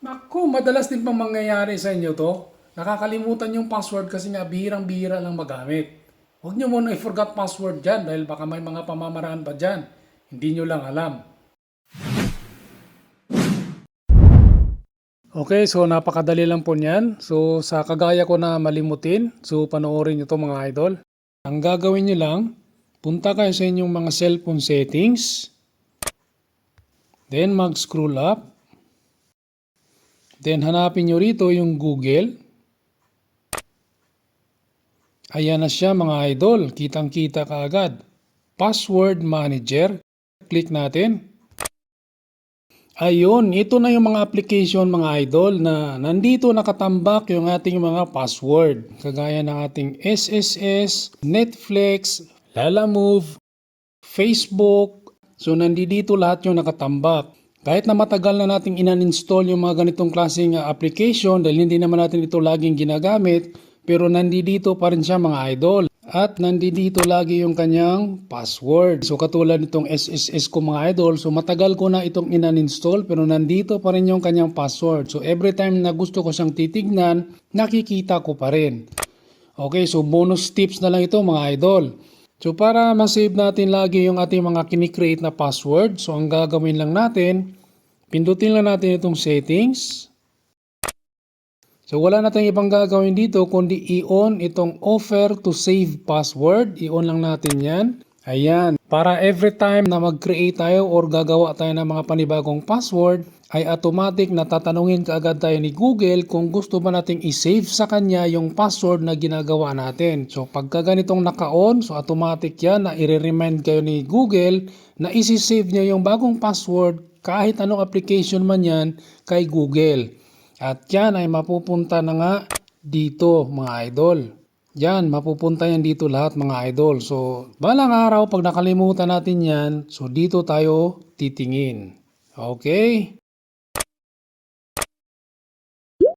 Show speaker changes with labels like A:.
A: Naku, madalas din pang mangyayari sa inyo to. Nakakalimutan yung password kasi nga bihirang-bihira lang magamit. Huwag nyo muna i-forgot password dyan dahil baka may mga pamamaraan pa dyan. Hindi nyo lang alam. Okay, so napakadali lang po niyan. So sa kagaya ko na malimutin, so panoorin nyo to mga idol. Ang gagawin nyo lang, punta kayo sa inyong mga cellphone settings. Then mag-scroll up. Then hanapin nyo rito yung Google. Ayan na siya mga idol, kitang-kita kaagad. Password Manager, click natin. Ayun, ito na yung mga application mga idol na nandito nakatambak yung ating mga password. Kagaya ng ating SSS, Netflix, Lalamove, Facebook. So nandito lahat yung nakatambak. Kahit na matagal na nating inan-install yung mga ganitong klaseng application dahil hindi naman natin ito laging ginagamit, pero nandito pa rin siya mga idol. At nandito lagi yung kanyang password. So katulad nitong SSS ko mga idol, so matagal ko na itong inan-install pero nandito pa rin yung kanyang password. So every time na gusto ko siyang titignan, nakikita ko pa rin. Okay, so bonus tips na lang ito mga idol. So para ma-save natin lagi yung ating mga kinikreate na password, so ang gagawin lang natin, pindutin lang natin itong settings. So wala na tayong ibang gagawin dito kundi i-on itong offer to save password. I-on lang natin yan. Ayan. Para every time na mag-create tayo or gagawa tayo ng mga panibagong password, ay automatic na tatanungin kaagad tayo ni Google kung gusto ba nating i-save sa kanya yung password na ginagawa natin. So pagka ganitong naka-on, so automatic yan na i-remind kayo ni Google na isi-save niya yung bagong password kahit anong application man yan kay Google. At yan ay mapupunta na nga dito mga idol. Yan, mapupunta yan dito lahat mga idol. So, balang araw pag nakalimutan natin yan, so dito tayo titingin. Okay?